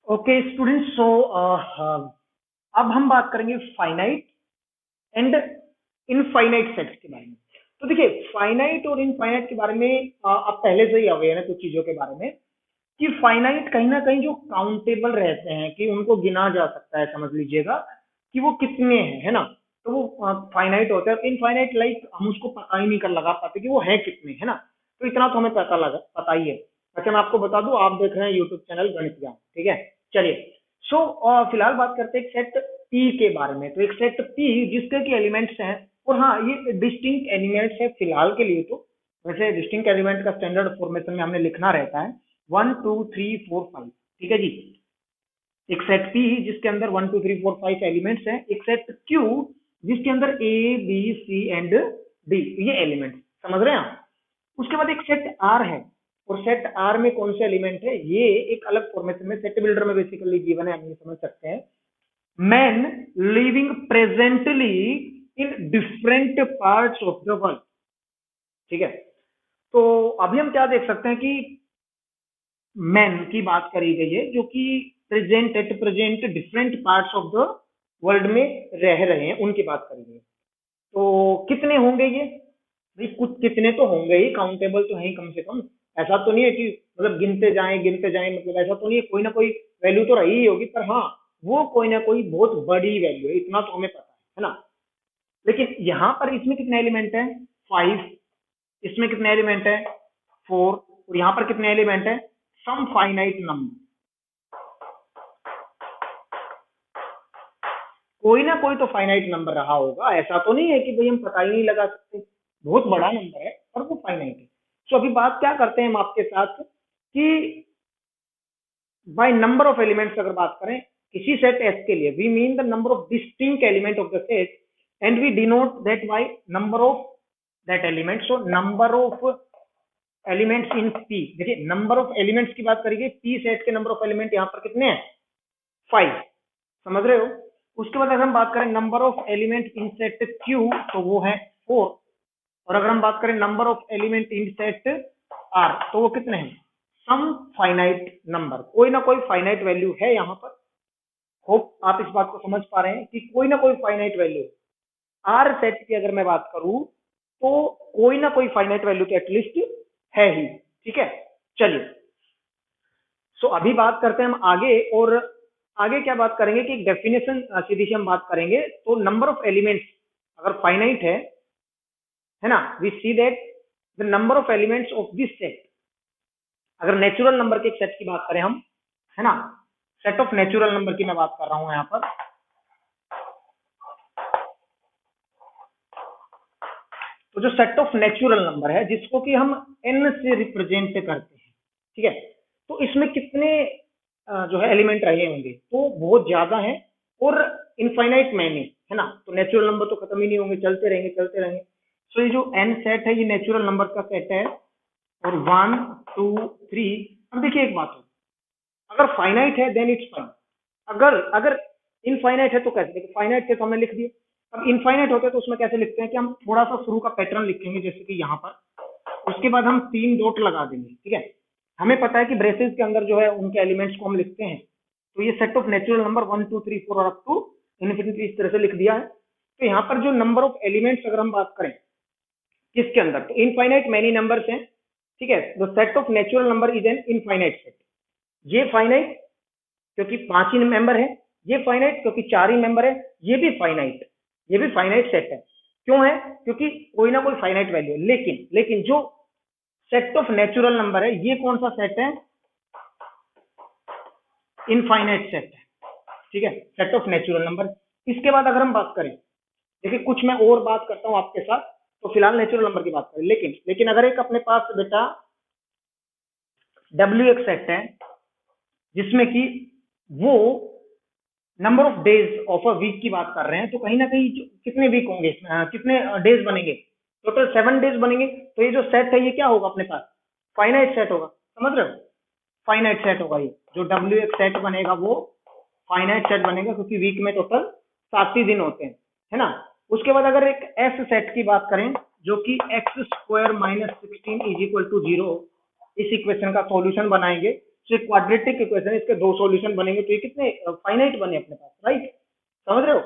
Okay students, सो अब हम बात करेंगे फाइनाइट एंड इनफाइनाइट सेट्स के बारे में। तो देखिए, फाइनाइट और इनफाइनाइट के बारे में आप पहले से ही अवेयर है कुछ चीजों के बारे में, कि फाइनाइट कहीं ना कहीं जो काउंटेबल रहते हैं, कि उनको गिना जा सकता है, समझ लीजिएगा कि वो कितने हैं, है ना। तो वो फाइनाइट होता है। इनफाइनाइट लाइक हम उसको पता ही नहीं कर लगा पाते कि वो है कितने, है ना। तो इतना तो हमें पता ही है। अच्छा, मैं आपको बता दूं, आप देख रहे हैं यूट्यूब चैनल गणित ज्ञान, ठीक है। चलिए, सो फिलहाल बात करते हैं एक सेट पी के बारे में। तो एक सेट पी जिसके की एलिमेंट्स हैं, और हाँ, ये डिस्टिंक्ट एलिमेंट्स है फिलहाल के लिए। तो वैसे डिस्टिंक्ट एलिमेंट का स्टैंडर्ड फॉर्मेशन में हमने लिखना रहता है 1 2 3 4 5, ठीक है जी। एक सेट पी जिसके अंदर 1 2 3 4 5 एलिमेंट्स हैं, एक सेट क्यू जिसके अंदर A B C and D ये एलिमेंट्स, समझ रहे हैं आप। उसके बाद एक सेट आर है, और सेट आर में कौन से एलिमेंट है, ये एक अलग फॉर्मेशन में सेट बिल्डर में बेसिकली गिवन है, हम ये समझ सकते हैं। Man living presently in different parts of the world, ठीक है। तो अभी हम क्या देख सकते हैं कि मैन की बात करी गई है, जो कि present different parts of the world में रह रहे हैं, उनकी बात करी गई है। तो कितने होंगे ये भाई, कुछ कितने तो होंगे ही, काउंटेबल तो है ही कम से कम। ऐसा तो नहीं है कि मतलब गिनते जाएं, मतलब ऐसा तो नहीं है, कोई ना कोई वैल्यू तो रही ही होगी, पर हाँ, वो कोई ना कोई बहुत बड़ी वैल्यू है, इतना तो हमें पता है ना। लेकिन यहाँ पर इसमें कितने एलिमेंट है, 5। इसमें कितने एलिमेंट है, 4। और यहाँ पर कितने एलिमेंट है, सम फाइनाइट नंबर। कोई ना कोई तो फाइनाइट नंबर रहा होगा, ऐसा तो नहीं है कि भाई हम पता ही नहीं लगा सकते। बहुत बड़ा नंबर है और वो फाइनाइट है। तो अभी बात क्या करते हैं हम आपके साथ, कि बाय नंबर ऑफ एलिमेंट्स अगर बात करें किसी सेट एस के लिए, we mean the number of distinct element of the set, and we denote that by number of that element. So number of elements in P, देखिए number of elements की बात करेंगे, पी सेट के number of element यहाँ पर कितने हैं, 5, समझ रहे हो। उसके बाद अगर हम बात करें number of element in set Q, तो वो है 4। और अगर हम बात करें number of element in set R, तो वो कितने हैं, सम फाइनाइट नंबर, कोई ना कोई फाइनाइट वैल्यू है यहाँ पर। होप आप इस बात को समझ पा रहे हैं कि कोई ना कोई फाइनाइट वैल्यू। आर सेट की अगर मैं बात करूं, तो कोई ना कोई फाइनाइट वैल्यू तो एटलीस्ट है ही, ठीक है। चलिए, सो अभी बात करते हैं हम आगे, और आगे क्या बात करेंगे कि डेफिनेशन सीधी सी हम बात करेंगे। तो नंबर ऑफ एलिमेंट्स अगर फाइनाइट है ना, we see that the number of elements of this set, अगर नेचुरल नंबर के एक सेट की बात करें हम, है ना, सेट ऑफ नेचुरल नंबर की मैं बात कर रहा हूं यहाँ पर। तो जो सेट ऑफ नेचुरल नंबर है, जिसको कि हम एन से रिप्रेजेंट करते हैं, ठीक है। तो इसमें कितने जो है एलिमेंट रहे होंगे, तो बहुत ज्यादा है, और इनफाइनाइट मैनी, है ना। तो नेचुरल नंबर तो खत्म ही नहीं होंगे, चलते रहेंगे चलते रहेंगे। सो ये जो एन सेट है, ये नेचुरल नंबर का सेट है, और 1 2 3। अब देखिए एक बात है, अगर फाइनाइट है देन इट्स फाइन। अगर अगर इनफाइनाइट है तो कैसे, देखिए फाइनाइट थे तो हमने लिख दिए। अब इनफाइनाइट होते हैं तो उसमें कैसे लिखते हैं, कि हम थोड़ा सा शुरू का पैटर्न लिखेंगे, जैसे कि यहाँ पर, उसके बाद हम 3 डॉट लगा देंगे, ठीक है। हमें पता है कि ब्रेसेस के अंदर जो है उनके एलिमेंट्स को हम लिखते हैं। तो ये सेट ऑफ नेचुरल नंबर 1 2 3 4 और अप टू इन्फिनिटी इस तरह से लिख दिया है। तो यहाँ पर जो नंबर ऑफ एलिमेंट्स अगर हम बात करें किसके अंदर, तो इनफाइनाइट मैनी नंबर्स हैं, ठीक है। The set of natural number is an infinite set. ये फाइनाइट क्योंकि 5 ही मेंबर है, ये फाइनाइट क्योंकि 4 ही मेंबर है, ये भी फाइनाइट, ये भी फाइनाइट सेट है। क्यों है, क्योंकि कोई ना कोई फाइनाइट वैल्यू है। लेकिन लेकिन जो सेट ऑफ नेचुरल नंबर है, ये कौन सा सेट है, इनफाइनाइट सेट है, ठीक है, सेट ऑफ नेचुरल नंबर। इसके बाद अगर हम बात करें, देखिए कुछ मैं और बात करता हूं आपके साथ, तो फिलहाल नेचुरल नंबर की बात करें। लेकिन अगर एक अपने पास बेटा डब्ल्यू एक सेट है, जिसमें कि वो number of days of a week की बात कर रहे हैं, तो कहीं ना कहीं कितने वीक होंगे, कितने डेज बनेंगे, टोटल 7 डेज बनेंगे। तो ये जो सेट है, ये क्या होगा अपने पास, फाइनाइट सेट होगा, समझ रहे हो, फाइनाइट सेट होगा। ये जो डब्ल्यू एक सेट बनेगा वो फाइनाइट सेट बनेगा, क्योंकि वीक में टोटल 7 ही दिन होते हैं, है ना। उसके बाद अगर एक एस सेट की बात करें, जो कि x square minus 16 is equal to 0, इस इक्वेशन का सॉल्यूशन बनाएंगे, तो एक क्वाड्रेटिक इक्वेशन, इसके दो सॉल्यूशन बनेंगे, तो ये कितने फाइनाइट बने अपने पास, राइट, समझ रहे हो।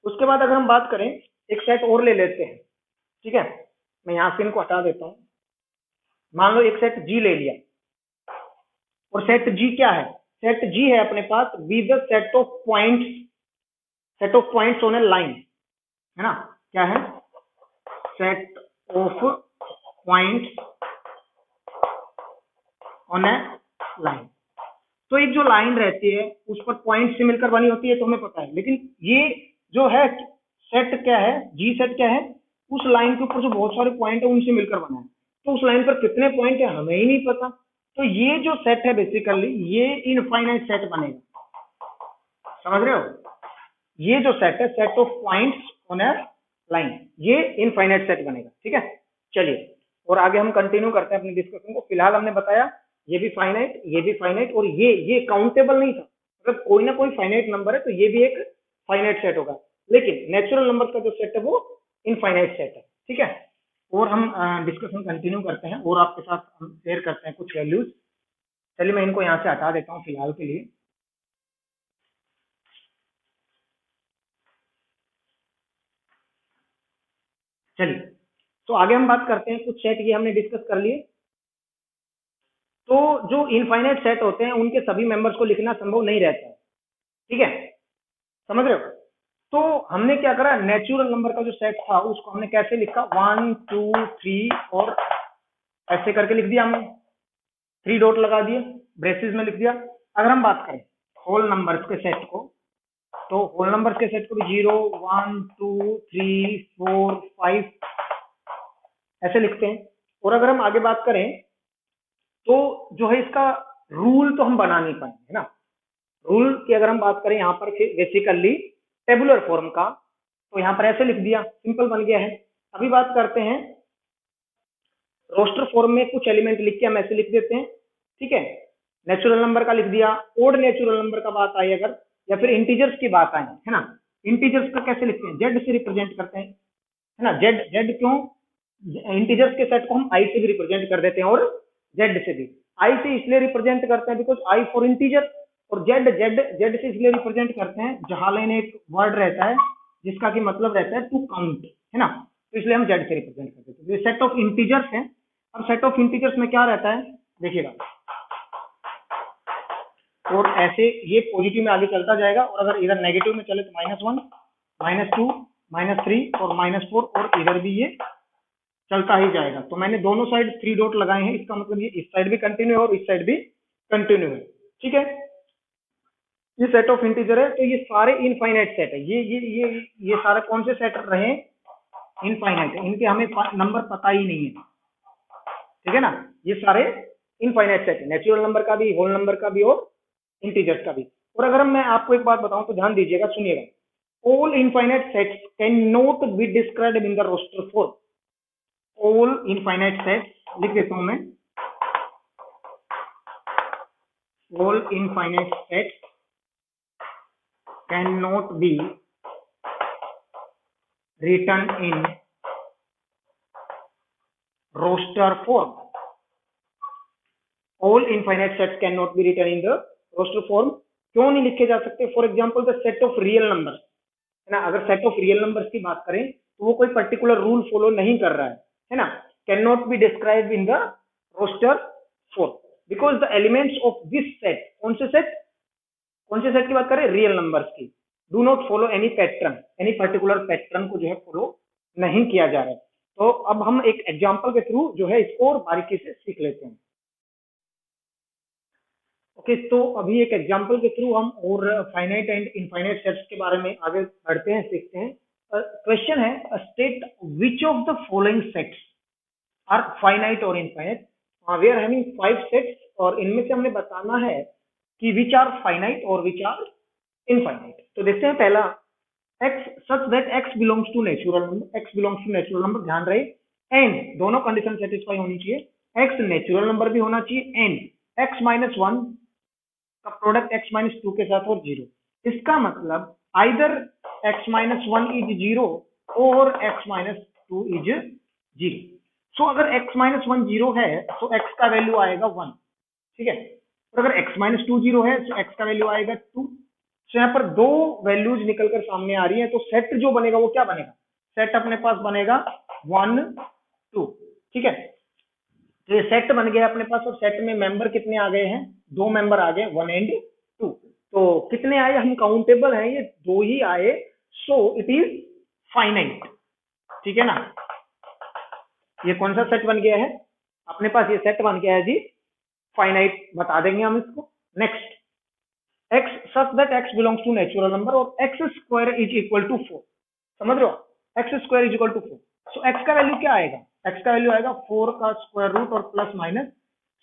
उसके बाद अगर हम बात करें, एक सेट और ले लेते हैं, ठीक है, मैं यहाँ से इनको हटा देता हूँ। मान लो एक सेट जी ले लिया, और सेट जी क्या है, सेट जी है अपने पास B the set of points on a line, है ना, क्या है, set of points on a line. तो एक जो लाइन रहती है उस पर पॉइंट से मिलकर बनी होती है, तो हमें पता है, लेकिन ये जो है सेट क्या है, जी सेट क्या है, उस लाइन के ऊपर जो बहुत सारे पॉइंट है उनसे मिलकर बना है, तो उस लाइन पर कितने पॉइंट है हमें ही नहीं पता। तो ये जो सेट है बेसिकली ये इनफाइनाइट सेट बनेगा, समझ रहे हो, ये जो सेट है set of points on a line, ये इनफाइनाइट सेट बनेगा, ठीक है। चलिए और आगे हम कंटिन्यू करते हैं अपनी डिस्कशन को। फिलहाल हमने बताया ये भी फाइनाइट और ये काउंटेबल नहीं था, मतलब कोई ना कोई फाइनाइट नंबर है तो ये भी एक फाइनाइट सेट होगा, लेकिन नेचुरल नंबर का जो सेट है वो इनफाइनाइट सेट है, ठीक है। और हम डिस्कशन कंटिन्यू करते हैं और आपके साथ हम शेयर करते हैं कुछ वैल्यूज। चलिए मैं इनको यहाँ से हटा देता हूँ फिलहाल के लिए। चलिए तो आगे हम बात करते हैं, कुछ सेट ये हमने डिस्कस कर लिए। तो जो इनफाइनाइट सेट होते हैं उनके सभी मेंबर्स को लिखना संभव नहीं रहता है, ठीक है, समझ रहे हो। तो हमने क्या करा, नेचुरल नंबर का जो सेट था उसको हमने कैसे लिखा, 1 2 3 और ऐसे करके लिख दिया हमने, 3 डॉट लगा दिए, ब्रेसेस में लिख दिया। अगर हम बात करें होल नंबर्स के सेट को, तो होल नंबर्स के सेट को भी 0 1 2 3 4 5 ऐसे लिखते हैं। और अगर हम आगे बात करें तो जो है इसका रूल तो हम बना नहीं पाएंगे, है ना। रूल की अगर हम बात करें यहाँ पर बेसिकली टेबुलर फॉर्म का, तो यहाँ पर ऐसे लिख दिया, सिंपल बन गया है। अभी बात करते हैं रोस्टर फॉर्म में, कुछ एलिमेंट लिख के हम ऐसे लिख देते हैं, ठीक है। नेचुरल नंबर का लिख दिया, ओड नेचुरल नंबर का बात आई अगर, या फिर इंटीजर्स की बात आई, है ना, इंटीजर्स का कैसे लिखते हैं, जेड से रिप्रेजेंट करते हैं, है ना। जेड जेड क्यों, इंटीजर्स के सेट को हम आई से भी रिप्रेजेंट कर देते हैं और जेड से भी। आई से इसलिए रिप्रेजेंट करते हैं बिकॉज आई फॉर इंटीजर, और जेड जेड जेड से इसलिए रिप्रेजेंट करते हैं जहां लाइन एक वर्ड रहता है जिसका कि मतलब रहता है टू काउंट, है ना, तो इसलिए हम जेड से रिप्रेजेंट करते हैं। ये सेट ऑफ इंटीजर्स है। अब सेट ऑफ इंटीजर्स में क्या रहता है देखिएगा, और ऐसे ये पॉजिटिव में आगे चलता जाएगा, और अगर इधर नेगेटिव में चले तो -1 -2 -3 और -4, और इधर भी ये चलता ही जाएगा। तो मैंने दोनों साइड 3 डॉट लगाए हैं, इसका मतलब ये इस साइड भी कंटिन्यू है और इस साइड भी कंटिन्यू है, ठीक है। ये सेट ऑफ इंटीजर है, तो ये सारे इनफाइनाइट सेट है। ये सारे कौन से सेट रहे, इनफाइनाइट है, इनके हमें नंबर पता ही नहीं है, ठीक है ना। ये सारे इनफाइनाइट सेट है, नेचुरल नंबर का भी, होल नंबर का भी और इंटीजर्स का भी। और अगर मैं आपको एक बात बताऊं तो ध्यान दीजिएगा, सुनिएगा, all infinite sets can not be described in the roster form. All infinite sets लिख देता हूं मैं, all infinite sets cannot be written in roster form. All infinite sets cannot be written in the roster form. क्यों नहीं लिखे जा सकते, for example the set of real numbers, है ना। अगर सेट ऑफ रियल नंबर्स की बात करें तो वो कोई पर्टिकुलर रूल फॉलो नहीं कर रहा है ना। Can not be describe in the roster form because the elements of this set, कौन से सेट की बात करें, रियल नंबर्स की, do not follow any pattern, any particular pattern को जो है फॉलो नहीं किया जा रहा है। तो अब हम एक एग्जांपल के थ्रू जो है इसको और बारीकी से सीख लेते हैं। ओके, तो अभी एक एग्जांपल के थ्रू हम और फाइनाइट एंड इनफाइनाइट सेट्स के बारे में आगे बढ़ते हैं, सीखते हैं। क्वेश्चन है, state which of the following sets are finite और infinite. We are having 5 sets और इनमें से हमने बताना है कि विच आर फाइनाइट और विच आर इनफाइनाइट। तो देखते हैं पहला, x such that x belongs to natural number, x belongs to natural number, ध्यान रहे, एंड दोनों कंडीशन सेटिस्फाई होनी चाहिए, x नेचुरल नंबर भी होना चाहिए, एंड x माइनस 1 का प्रोडक्ट x माइनस 2 के साथ और 0। इसका मतलब आइदर x माइनस 1 इज 0 और x माइनस 2 इज 0। सो अगर x माइनस 1 0 है तो x का वैल्यू आएगा 1, ठीक है। और अगर x माइनस टू 0 है तो x का वैल्यू आएगा 2। तो यहाँ पर दो वैल्यूज निकलकर सामने आ रही है, तो सेट जो बनेगा वो क्या बनेगा, सेट अपने पास बनेगा 1 2। ठीक है, तो ये सेट बन गया अपने पास, और सेट में मेंबर कितने आ गए हैं, दो मेंबर आ गए 1 एंड 2। तो कितने आए, हम काउंटेबल हैं, ये दो ही आए, सो इट इज फाइनाइट। ठीक है ना, ये कौन सा सेट बन गया है अपने पास, ये सेट बन गया है जी फाइनाइट, बता देंगे हम इसको। Next, x such that x belongs to natural number और x square is equal to 4, समझ रहे हो, x square is equal to 4। So x का वैल्यू क्या आएगा, x का वैल्यू आएगा 4 का स्क्वायर रूट और plus minus,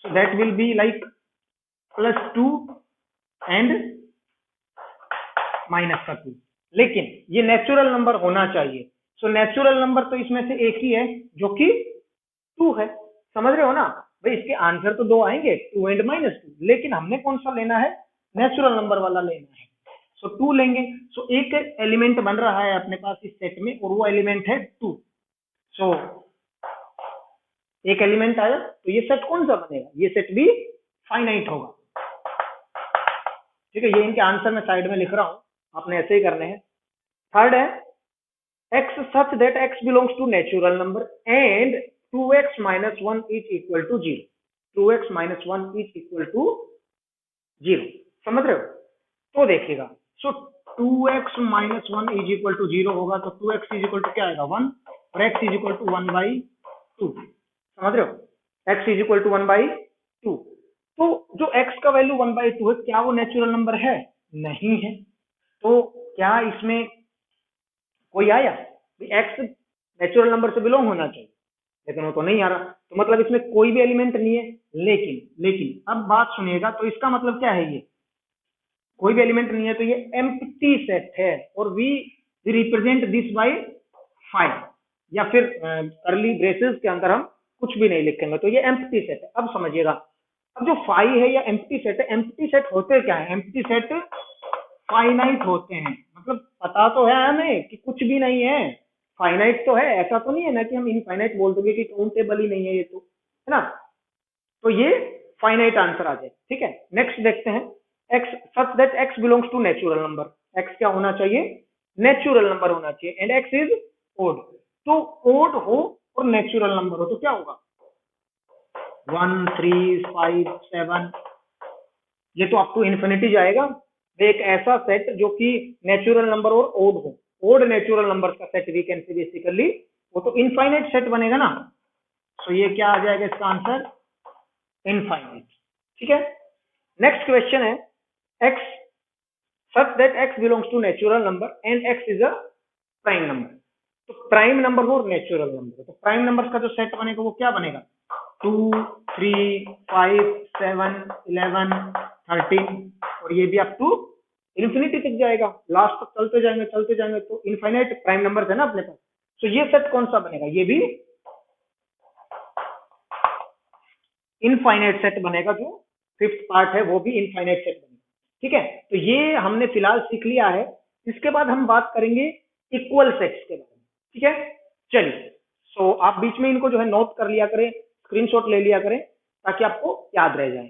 so that will be like +2 and -2। लेकिन ये नेचुरल नंबर होना चाहिए, सो नेचुरल नंबर तो इसमें से एक ही है जो कि 2 है, समझ रहे हो ना भाई, इसके आंसर तो दो आएंगे 2 एंड -2, लेकिन हमने कौन सा लेना है, नेचुरल नंबर वाला लेना है, सो 2 लेंगे। सो एक एलिमेंट बन रहा है अपने पास इस सेट में, और वो एलिमेंट है 2। सो एक एलिमेंट आया, तो ये सेट कौन सा बनेगा, ये सेट भी फाइनाइट होगा। ठीक है, ये इनके आंसर में साइड में लिख रहा हूं, आपने ऐसे ही करने हैं। थर्ड है x such that x belongs to natural number and 2x minus 1 is equal to 0, 2x minus 1 is equal to 0, समझ रहे हो। तो देखिएगा, सो 2x minus 1 is equal to 0 होगा, तो 2x is equal to क्या आएगा 1, और x is equal to 1 by 2, समझ रहे हो, x is equal to 1 by 2। तो जो x का वैल्यू 1 by 2 है, क्या वो नेचुरल नंबर है, नहीं है, तो क्या इसमें कोई आया, x नेचुरल नंबर से बिलोंग होना चाहिए, लेकिन वो तो नहीं आ रहा, तो मतलब इसमें कोई भी एलिमेंट नहीं है। लेकिन अब बात सुनिएगा, तो इसका मतलब क्या है, ये कोई भी एलिमेंट नहीं है, तो ये एम्प्टी सेट है, और वी रिप्रेजेंट दिस बाय 5, या फिर करली ब्रेसेस के अंदर हम कुछ भी नहीं लिखेंगे, तो ये एम्प्टी सेट है। अब समझिएगा, अब जो 5 है या एम्प्टी सेट है, एम्प्टी सेट होते क्या है, एम्प्टी सेट फाइनाइट होते हैं, मतलब पता तो है हमें कि कुछ भी नहीं है, फाइनाइट तो है, ऐसा तो नहीं है ना कि हम इनफाइनाइट बोल दोगे कि काउंटेबल ही नहीं है ये, तो है ना, तो ये फाइनाइट आंसर आ जाए। ठीक है, नेक्स्ट देखते हैं, x such that x belongs to natural number, x क्या होना चाहिए, नेचुरल नंबर होना चाहिए, एंड x इज ओड, तो ओड हो और नेचुरल नंबर हो तो क्या होगा 1 3 5 7, ये तो अप टू इन्फिनिटी जाएगा। एक ऐसा सेट जो कि नेचुरल नंबर और ओड हो, ओड नेचुरल नंबर का set we can say basically, वो तो इनफाइनाइट सेट बनेगा ना, सो ये क्या आ जाएगा इसका आंसर, इनफाइनाइट। ठीक है, नेक्स्ट क्वेश्चन है, x such that x belongs to natural number and x is a prime number, तो प्राइम नंबर हो और नेचुरल नंबर, तो प्राइम नंबर्स का जो सेट बनेगा वो क्या बनेगा 2 3 5 7 11 13, और ये भी अप टू इन्फिनिटी तक जाएगा, लास्ट तक चलते जाएंगे, तो इनफाइनाइट प्राइम नंबर है ना अपने पास, तो ये सेट कौन सा बनेगा, ये भी इनफाइनाइट सेट बनेगा, जो फिफ्थ पार्ट है वो भी इनफाइनाइट सेट बनेगा। ठीक है, तो ये हमने फिलहाल सीख लिया है, इसके बाद हम बात करेंगे इक्वल सेट्स के बारे में। ठीक है, चलिए, सो आप बीच में इनको जो है नोट कर लिया करें, स्क्रीनशॉट ले लिया करें, ताकि आपको याद रह जाए।